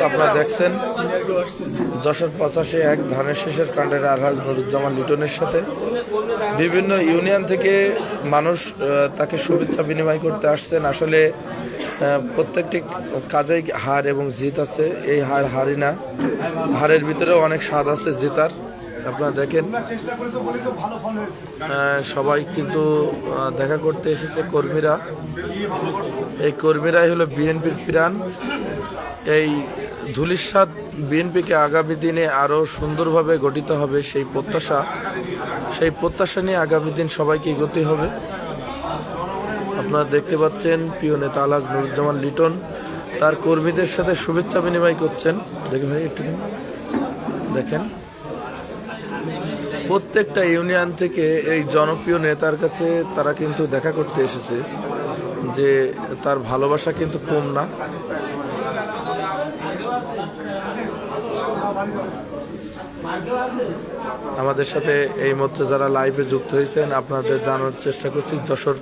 আপনারা দেখছেন যশোর 85 ধানের শীষের কাণ্ডের আলহাজ নুরুজ্জামান লিটনের সাথে বিভিন্ন ইউনিয়ন থেকে মানুষ তাকে শুভেচ্ছা বিনিময় করতে আসছেন। আসলে প্রত্যেকটি কাজেই হার এবং জিত আছে। এই হারই না, হারের ভিতরেও অনেক স্বাদ আছে জেতার। আপনারা দেখেন সবাই কিন্তু দেখা করতে এসেছে কর্মীরা। এই কর্মীরাই হলো বিএনপির প্রাণ। এই ধুলিস্বাদ বিএনপিকে আগামী দিনে আরও সুন্দরভাবে গঠিত হবে সেই প্রত্যাশা নিয়ে আগামী দিন সবাইকে এগোতে হবে। আপনারা দেখতে পাচ্ছেন প্রিয় নেতা আলহাজ নুরুজ্জামান লিটন তার কর্মীদের সাথে শুভেচ্ছা বিনিময় করছেন। দেখেন ভাই একটু দেখেন, প্রত্যেকটা ইউনিয়ন থেকে এই জনপ্রিয় নেতার কাছে তারা কিন্তু দেখা করতে এসেছে, যে তার ভালোবাসা কিন্তু কম না। আমাদের সাথে এই মুহূর্তে যারা লাইভে যুক্ত হয়েছেন আপনাদের জানার চেষ্টা করছি, যশোর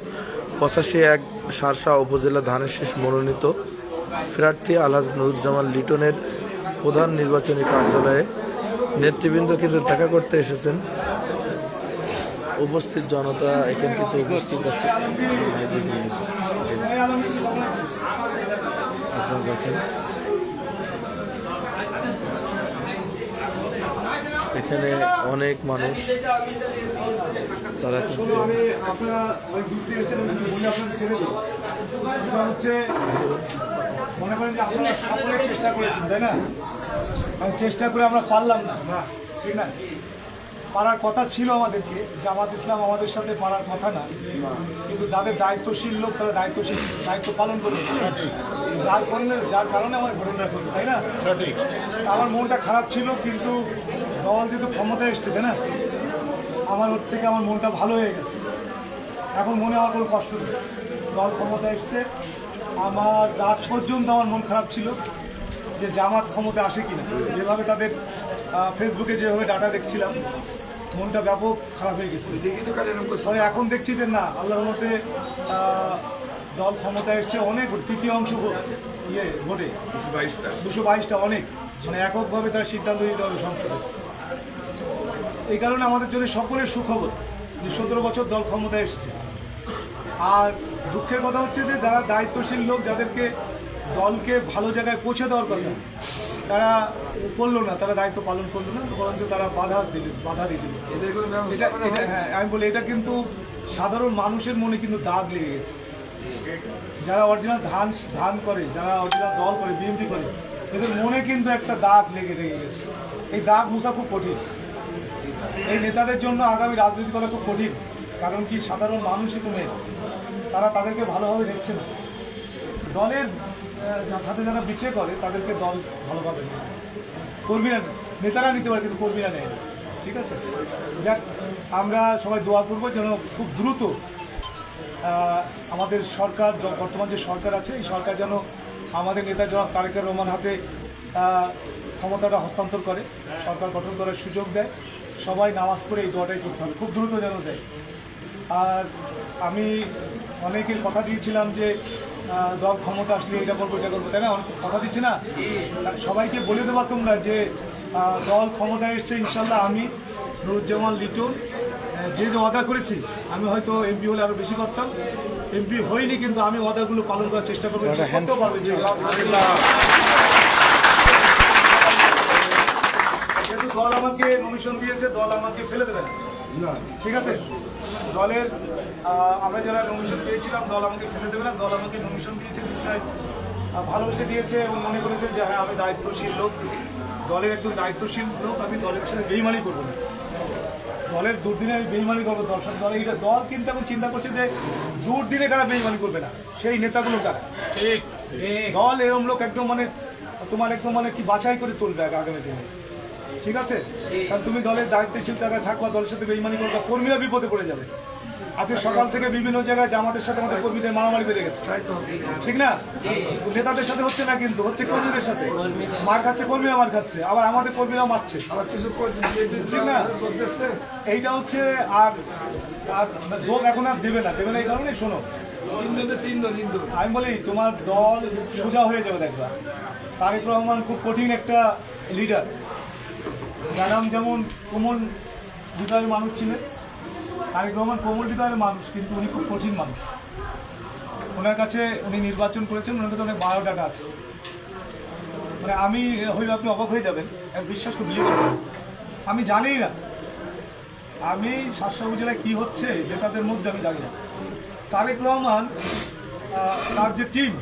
85 শার্শা উপজেলা ধানের শীষ মনোনীত প্রার্থী আলহাজ নুরুজ্জামান লিটনের প্রধান নির্বাচনী কার্যালয়ে নেতৃবৃন্দ কিন্তু দেখা করতে এসেছেন। উপস্থিত জনতা এখানে কিন্তু উপস্থিত আছে। আপনারা দেখেন এখানে অনেক মানুষ, তারা কিন্তু মনে করেন যে আপনারা সকলে চেষ্টা করেছেন, তাই না? চেষ্টা করে আমরা পারলাম না, ঠিক না? পারার কথা ছিল আমাদেরকে, জামাত ইসলাম আমাদের সাথে পারার কথা না, কিন্তু যাদের দায়িত্বশীল লোক তারা দায়িত্ব পালন করবে, যার কারণে আমার ঘটনা ঘটবে, তাই না? আমার মনটা খারাপ ছিল, কিন্তু দল যেহেতু ক্ষমতায় এসছে, তাই না, আমার ওর থেকে আমার মনটা ভালো হয়ে গেছে। এখন মনে আমার কোনো কষ্ট নেই, দল ক্ষমতায় এসছে। আমার রাত পর্যন্ত আমার মন খারাপ ছিল যে জামাত ক্ষমতা আসে কিনা, যেভাবে তাদের ফেসবুকে যেভাবে ডাটা দেখছিলাম, মনটা ব্যাপক খারাপ হয়ে গেছে। তবে এখন দেখছি যে না, আল্লাহর মতে দল ক্ষমতায় এসছে, অনেক তৃতীয় অংশ ভোটে 222টা, অনেক, মানে এককভাবে তার সিদ্ধান্ত দিতে হবে সংসদে। এই কারণে আমাদের জন্য সকলের সুখবর যে 17 বছর দল ক্ষমতায় এসছে। আর দুঃখের কথা হচ্ছে যে যারা দায়িত্বশীল লোক, যাদেরকে দলকে ভালো জায়গায় পৌঁছে দেওয়ার কথা, তারা করলো না, তারা দায়িত্ব পালন করলো না, বরঞ্চ তারা বাধা দিল। হ্যাঁ, আমি বলি এটা কিন্তু সাধারণ মানুষের মনে কিন্তু দাগ লেগে গেছে। যারা অরিজিনাল ধান করে, যারা অরিজিনাল দল করে, বিএনপি করে, এদের মনে কিন্তু একটা দাগ লেগে গেছে। এই দাগ মোছা খুব কঠিন। এই নেতাদের জন্য আগামী রাজনীতি করা খুব কঠিন। কারণ কি, সাধারণ মানুষই তো মেয়ে, তারা তাদেরকে ভালোভাবে দেখছে না। দলের সাথে যারা বিক্রি করে তাদেরকে দল ভালোভাবে নেয়, কর্মীরা নেতারা নিতে পারে, কিন্তু কর্মীরা নেয়। ঠিক আছে, যাক, আমরা সবাই দোয়া করবো যেন খুব দ্রুত আমাদের সরকার, বর্তমান যে সরকার আছে, এই সরকার যেন আমাদের নেতা জনাব তারেক রহমান হাতে ক্ষমতাটা হস্তান্তর করে, সরকার গঠন করার সুযোগ দেয়। সবাই নামাজ পড়ে এই দোয়াটাই করতে হবে, খুব দ্রুত যেন দেয়। আর আমি অনেকের কথা দিয়েছিলাম যে দল ক্ষমতা আসলে এটা করবো, তাই না? কথা দিচ্ছি না, সবাইকে বলে দেবো তোমরা যে দল ক্ষমতায় এসছে, ইনশাল্লাহ আমি নুরুজ্জামান লিটন যে ওয়াদা করেছি, আমি হয়তো এমপি হলে আরো বেশি করতাম, এমপি হইনি, কিন্তু আমি ওয়াদাগুলো পালন করার চেষ্টা করবো। যেহেতু দল আমাকে নমিশন দিয়েছে, দল আমাকে ফেলে দেবে না, ঠিক আছে? দলের আমরা যারা নমিশন পেয়েছিলাম, দল আমাকে ফেলে দেবে না। দল আমাকে নমিশন দিয়েছে, নিশ্চয় ভালোবেসে দিয়েছে এবং মনে করেছে যে হ্যাঁ, আমি দায়িত্বশীল লোক, দলের একজন দায়িত্বশীল লোক, আমি দলের সাথে বেইমানি করবো না, দলের দুর্দিনে আমি বেইমানি করবো। দল কিন্তু এখন চিন্তা করছে যে দুর্দিনে কারা বেইমানি করবে না, সেই নেতাগুলো কারা। ঠিক, দল এরকম লোক একদম মানে তোমার একদম মানে কি বাছাই করে তুলবে আগামী দিনে, ঠিক আছে? কারণ তুমি দলের দায়িত্বশীল জায়গায় থাকবা, দলের সাথে বেইমানি করবা, কর্মীরা বিপদে পড়ে যাবে। আজকে সকাল থেকে বিভিন্ন জায়গায় জামাতের সাথে আমাদের কর্মীদের মারামারি বেড়ে গেছে, ঠিক না? নেতাদের সাথে হচ্ছে না, কিন্তু হচ্ছে কর্মীদের সাথে। মার খাচ্ছে কর্মীরা, মার খাচ্ছে, আবার আমাদের কর্মীরাও মারছে, ঠিক না? এইটা হচ্ছে। আর লোক এখন আর দেবে না এই কারণে, শোনো, আমি বলি তোমার দল সোজা হয়ে যাবে দেখবা। তারেক রহমান খুব কঠিন একটা লিডার। ম্যাডাম যেমন কোমল হৃদয়ের মানুষ ছিলেন, তারেক রহমান কোমল হৃদয়ের মানুষ, কিন্তু উনি খুব কঠিন মানুষ। ওনার কাছে উনি নির্বাচন করেছেন, ওনার কাছে অনেক বায়োডাটা আছে। মানে আমি হয়তো আপনি অবাক হয়ে যাবেন, বিশ্বাস করে বিয়ে করবেন, আমি জানি না আমি শাসক উপজেলায় কী হচ্ছে নেতাদের মধ্যে আমি জানি না। তারেক রহমান তার যে টিম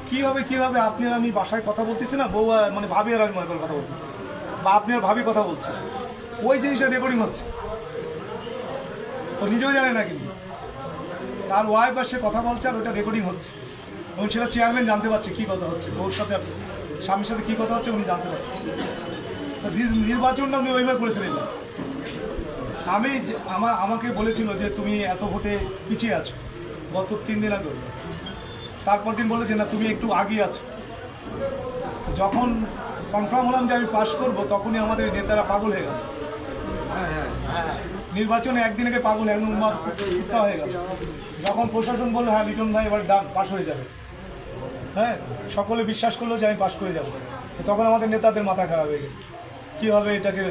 কীভাবে আপনি আর আমি বাসায় কথা বলতেছি না, বউ মানে ভাবি আর আমি মনে করে কথা বলতেছি, বা আপনি আর ভাবি কথা বলছে, ওই জিনিসটা রেকর্ডিং হচ্ছে। ও নিজেও জানে না, কিন্তু তার ওয়াইফ আর সে কথা বলছে আর ওটা রেকর্ডিং হচ্ছে, এবং সেটা চেয়ারম্যান জানতে পারছে কী কথা হচ্ছে, ওর সাথে স্বামীর সাথে কী কথা হচ্ছে উনি জানতে পারছেন। তো নির্বাচনটা উনি ওইভাবে করেছিলেন। আমাকে বলেছিল যে তুমি এত ভোটে পিছিয়ে আছো, গত 3 দিন আগে। তারপর দিন বলে যে না তুমি একটু আগিয়ে আছো। যখন কনফার্ম হলাম যে আমি পাশ করবো, তখনই আমাদের নেতারা পাগল হয়ে গেল। নির্বাচনে একদিন আগে পাগল হয়ে গেল। যখন প্রশাসন বললো হ্যাঁ লিটন ভাই এবার ডান পাশ হয়ে যাবে, হ্যাঁ সকলে বিশ্বাস করলো যে আমি পাশ করে যাবো, তখন আমাদের নেতাদের মাথা খারাপ হয়ে গেছে, কীভাবে এটাকে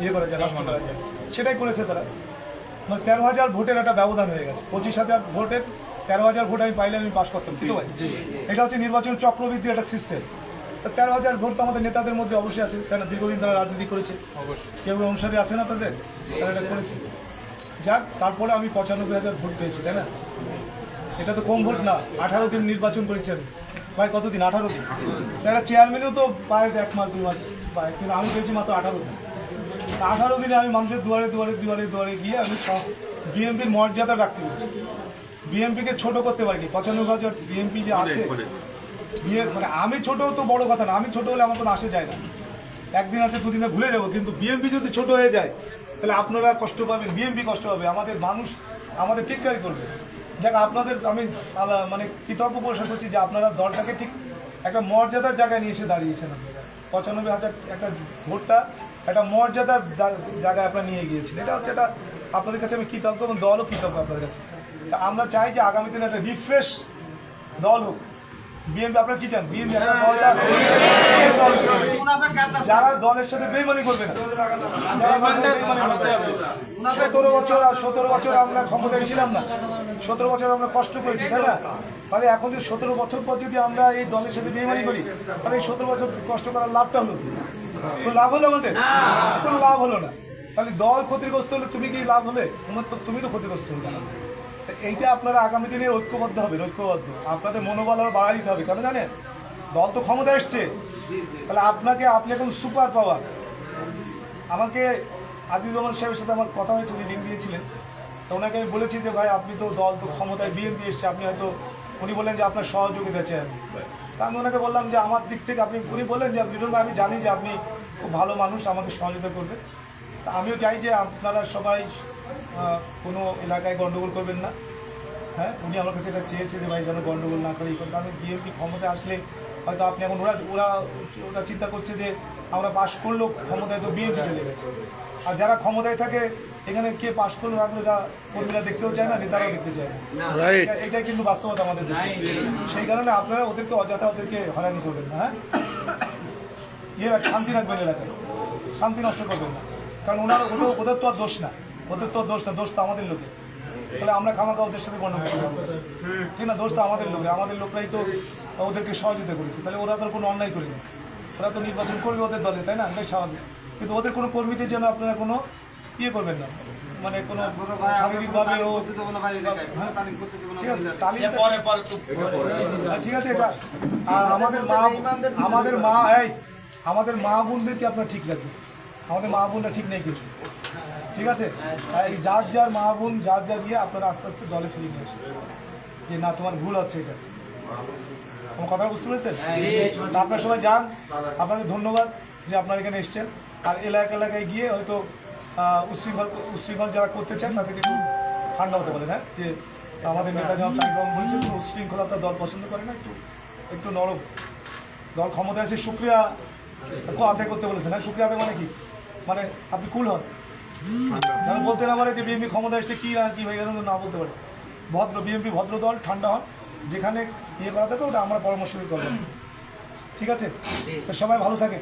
ইয়ে করা যায়, নষ্ট করা যায়। সেটাই করেছে তারা। মানে 13,000 ভোটের একটা ব্যবধান হয়ে গেছে। 25,000 ভোটের 13,000 ভোট আমি পাইলে আমি পাশ করতাম, ঠিক ভাই? এটা হচ্ছে নির্বাচন চক্রবৃদ্ধি একটা সিস্টেম। 13,000 ভোট তো আমাদের নেতাদের মধ্যে অবশ্যই আছে, কেন দীর্ঘদিন তারা রাজনীতি করেছে, কেউ অনুসারী আছে না তাদের, তারা এটা করেছে। যাক, তারপরে আমি 95,000 ভোট পেয়েছি, তাই না? এটা তো কম ভোট না। 18 দিন নির্বাচন করেছেন ভাই, কতদিন? 18 দিন। একটা চেয়ারম্যানও তো পায় 1 মাস 2 মাস পায়, কিন্তু আমি পেয়েছি মাত্র 18 দিন। 18 দিনে আমি মানুষের দুয়ারে গিয়ে আমি বিএনপির মর্যাদা রাখতে পেরেছি। বিএনপিকে ছোট করতে পারিনি। 95,000 বিএনপি যে আছে, মানে আমি ছোট তো বড় কথা না, আমি ছোট হলে আমার কোনো আসে যায় না, একদিন আছে দুদিনে ভুলে যাবো। কিন্তু বিএনপি যদি ছোট হয়ে যায় তাহলে আপনারা কষ্ট পাবেন, বিএনপি কষ্ট পাবে, আমাদের মানুষ আমাদের টিটকারি করবে। যাক, আপনাদের আমি মানে কৃতজ্ঞ প্রকাশ করছি যে আপনারা দলটাকে ঠিক একটা মর্যাদার জায়গায় নিয়ে এসে দাঁড়িয়েছেন। 95,000 একটা ভোটটা একটা মর্যাদার জায়গায় আপনারা নিয়ে গিয়েছেন। এটা হচ্ছে এটা আপনাদের কাছে আমি কৃতজ্ঞ, এবং দলও কৃতজ্ঞ আপনাদের কাছে। তা আমরা চাই যে আগামী দিনে একটা রিফ্রেশ দল হোক। বিএনপি আপনারা কি চান? বিএনপি যারা দলের সাথে বেইমানি করবে না, 17 বছর আমরা ক্ষমতায় ছিলাম না, 17 বছর আমরা কষ্ট করেছি, তাই না? তাহলে এখন যদি 17 বছর পর যদি আমরা এই দলের সাথে বেইমানি করি, তাহলে এই 17 বছর কষ্ট করার লাভটা হলো কি? কোনো লাভ হলো আমাদের? কোনো লাভ হলো না। তাহলে দল ক্ষতিগ্রস্ত হলে তুমি কি লাভ হলে? তুমি তো ক্ষতিগ্রস্ত হলে। এইটা আপনারা আগামী দিনে ঐক্যবদ্ধ হবেন, ঐক্যবদ্ধ। আপনাদের মনোবল আরো বাড়াই দিতে হবে, কেন জানেন? দল তো ক্ষমতা এসছে, তাহলে আপনি এখন সুপার পাওয়ার। আমাকে আজিজুর রহমান সাহেবের সাথে আমার কথা হয়েছে, উনি লিঙ্ক দিয়েছিলেন। তো ওনাকে আমি বলেছি যে ভাই আপনি তো দল তো ক্ষমতায় বিএনপি এসছে, আপনি হয়তো, উনি বললেন যে আপনার সহযোগিতা চাই। তা আমি ওনাকে বললাম যে আমার দিক থেকে উনি বললেন যে লিটন ভাই আমি জানি যে আপনি খুব ভালো মানুষ, আমাকে সহযোগিতা করবে। তা আমিও চাই যে আপনারা সবাই কোনো এলাকায় গণ্ডগোল করবেন না। হ্যাঁ, উনি আমার কাছে এটা চেয়েছে যে ভাই যেন গণ্ডগোল না করে। কারণ বিএনপি ক্ষমতায় আসলে হয়তো আপনি এখন ওরা চিন্তা করছে যে আমরা পাশ করলেও ক্ষমতায় তো বিএনপি চলে গেছে। আর যারা ক্ষমতায় থাকে এখানে কে পাশ করলো না করলো, যা কর্মীরা দেখতেও চায় না, নেতারাও দেখতে চায় না। এটাই কিন্তু বাস্তবতা আমাদের দেশে। সেই কারণে আপনারা ওদেরকে অযথা হয়রানি করবেন না। হ্যাঁ, শান্তি রাখবেন এলাকায়, শান্তি নষ্ট করবেন না। কারণ ওদের তো আর দোষ না, দোষ তো আমাদের লোকে। তাহলে আমরা খামাখা ওদের সাথে গণ্ডগোল করবো, ঠিক না? দোষ তো আমাদের লোকরাই তো ওদেরকে সহযোগিতা করেছে। তাহলে ওরা তো কোনো অন্যায় করেনি, ওরা তো নির্বাচন করবে ওদের দলে, তাই না? এটাই স্বাভাবিক। কিন্তু ওদের কোনো কর্মীদের জন্য আপনারা কোনো ইয়ে করবেন না, মানে কোনো শারীরিকভাবে ঠিক আছে এটা। আর আমাদের মা বোনদেরকে আপনারা ঠিক রাখবেন। আমাদের মা বোনরা ঠিক নেই কিছু, ঠিক আছে? এই যার মা বোন যার দিয়ে আপনারা আস্তে আস্তে দলে ফিরিয়ে নিয়ে আসেন, যে না তোমার ভুল হচ্ছে এটা। আমার কথা বুঝতে পেরেছেন? আপনারা সবাই যান, আপনাদের ধন্যবাদ যে আপনারা এখানে এসছেন। আর এলাকায় গিয়ে হয়তো উশৃঙ্খল যারা করতে চান তাদেরকে একটু ঠান্ডা হতে বলেন। হ্যাঁ, যে আমাদের নেতা যেমন তারিকম বলছে উশৃঙ্খলতা দল পছন্দ করে না, একটু নরম। দল ক্ষমতায় এসে সুক্রিয়া আদায় করতে বলেছেন। হ্যাঁ, সুক্রিয়া আদায় মানে কি? মানে আপনি কুল হন, যেন বলতে না পারে যে বিএনপি ক্ষমতা এসছে কি আর কি হয়ে গেল, না বলতে পারে। বিএনপি ভদ্র দল, ঠান্ডা হন, যেখানে ইয়ে করা থাকে ওটা আমরা পরামর্শ করবো, ঠিক আছে? তো সবাই ভালো থাকে,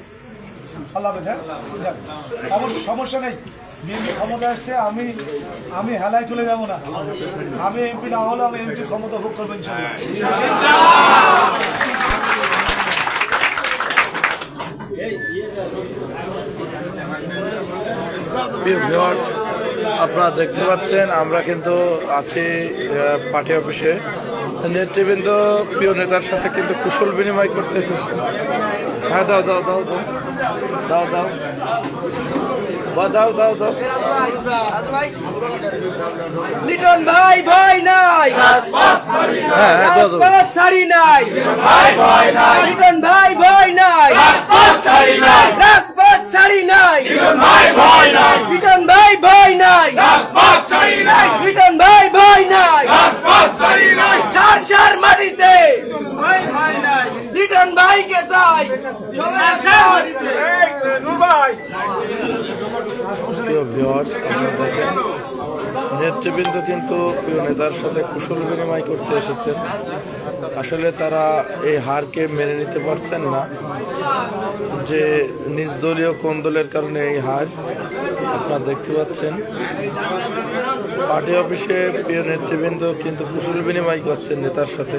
আল্লাহ হাফেজ। যাক, সমস্যা নেই, বিএনপি ক্ষমতা আসছে, আমি হেলায় চলে যাব না, আমি এমপি না হলে আমি এমপি ক্ষমতা ভোগ করবো ইনশাআল্লাহ। প্রিয় ভিউয়ার্স, আপনারা দেখতে পাচ্ছেন আমরা কিন্তু আছি পার্টি অফিসে। নেতৃবৃন্দ প্রিয় নেতার সাথে কিন্তু কুশল বিনিময় করতে এসেছে। হ্যাঁ, দাও দাও দাও দাও দাও দাও দাও দাও দাও। লিটন ভাই ভয় নাই, হ্যাঁ হ্যাঁ, দাও দাও। রাজপথ ছাড়ি নাই, লিটন ভাই ভয় নাই, রাজপথ ছাড়ি নাই, লিটন ভাই ভয় নাই, লিটন ভাই ভয় নাই, চার মাটিতে লিটন ভাইকে চাই, প্রিয় ভিউয়ার্স, আপনারা দেখেন নেতৃবৃন্দ কিন্তু প্রিয় নেতার সাথে কুশল বিনিময় করতে এসেছেন। আসলে তারা এই হারকে মেনে নিতে পারছেন না যে নিজ দলীয় কোন দলের কারণে এই হার। আপনারা দেখতে পাচ্ছেন পার্টি অফিসে প্রিয় নেতৃবৃন্দ কিন্তু কুশল বিনিময় করছেন নেতার সাথে।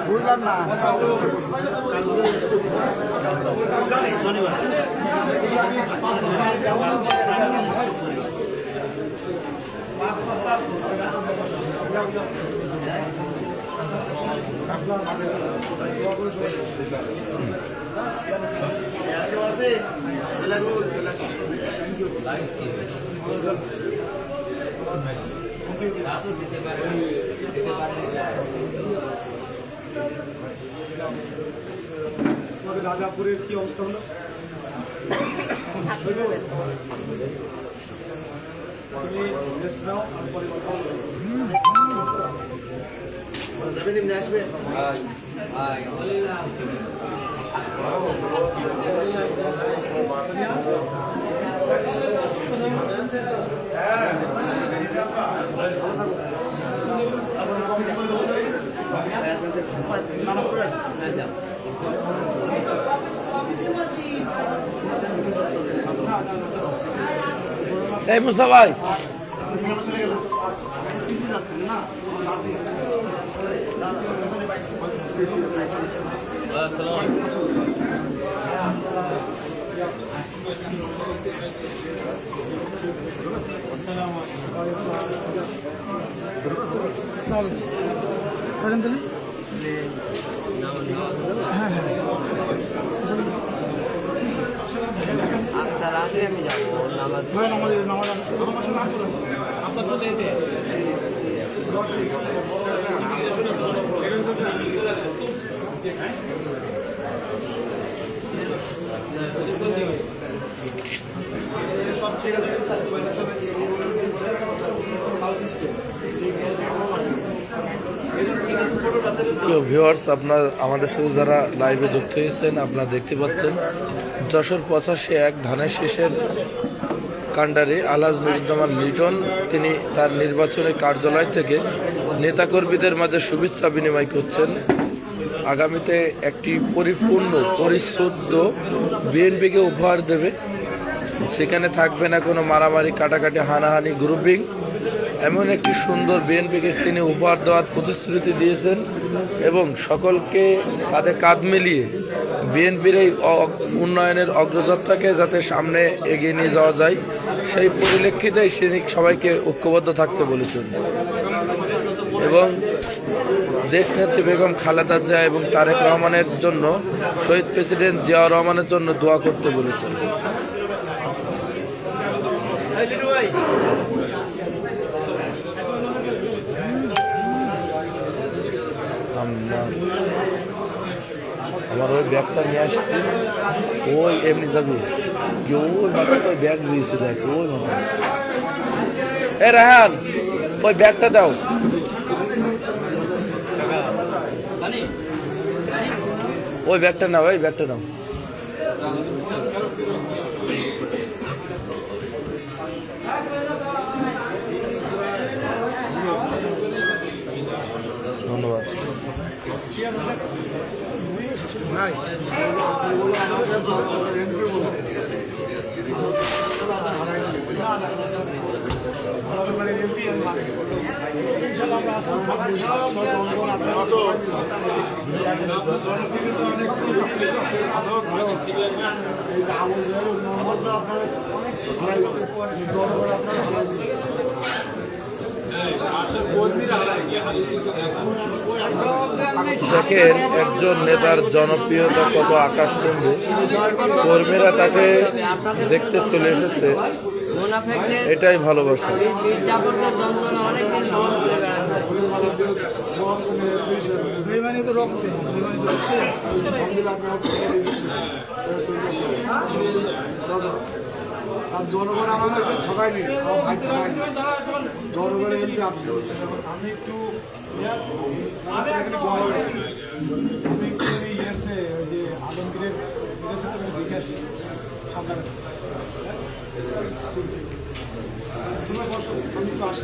বুঝলাম না, রাজাপুরের কি অবস্থা হলো? তুমি রেস্ট নাও, আমি পরে কথা বলবো। এই মুসা ভাই, আপনার তো দিতে ভিউয়ার্স, আপনার আমাদের সাথে যারা লাইভে যুক্ত হয়েছেন আপনারা দেখতে পাচ্ছেন যশোর 85-1 ধানের শীষের কাণ্ডারি আলহাজ নুরুজ্জামান লিটন তিনি তার নির্বাচনী কার্যালয় থেকে নেতাকর্মীদের মাঝে শুভেচ্ছা বিনিময় করছেন। আগামীতে একটি পরিপূর্ণ পরিশুদ্ধ বিএনপিকে উপহার দেবে, সেখানে থাকবে না কোনো মারামারি, কাটাকাটি, হানাহানি, গ্রুপিং। এমন একটি সুন্দর বিএনপিকে তিনি উপহার দেওয়ার প্রতিশ্রুতি দিয়েছেন এবং সকলকে কাঁধে কাঁধ মিলিয়ে বিএনপির এই উন্নয়নের অগ্রযাত্রাকে যাতে সামনে এগিয়ে নিয়ে যাওয়া যায় সেই পরিপ্রেক্ষিতে তিনি সবাইকে ঐক্যবদ্ধ থাকতে বলেছেন এবং দেশনেত্রী বেগম খালেদা জিয়া এবং তারেক রহমানের জন্য, শহীদ প্রেসিডেন্ট জিয়াউর রহমানের জন্য দোয়া করতে বলেছেন। না আমার ওই ব্যাগটা নিয়ে আসছি ওই এমনি যাবি কি ওই মাথায় ওই ব্যাগ দিয়েছে দেখ ওই মাথা এ রাহান ওই ব্যাগটা দাও ওই ব্যাগটা নাও ওই ব্যাগটা নাও ধন্যবাদ দেখেন একজন নেতার জনপ্রিয়তা কত আকাশচুম্বী কর্মীরা তাকে দেখতে চলে এসেছে এটাই ভালোবাসা আর জনগণ আমাদেরকে ঠকায়নি, আমার ভাই ঠকায়নি, জনগণের এমপি আপনি। আমি একটু ইয়েতে ওই যে আলমগীরের দেখে আসি সামনে তুমি বসো, আমি একটু আসি।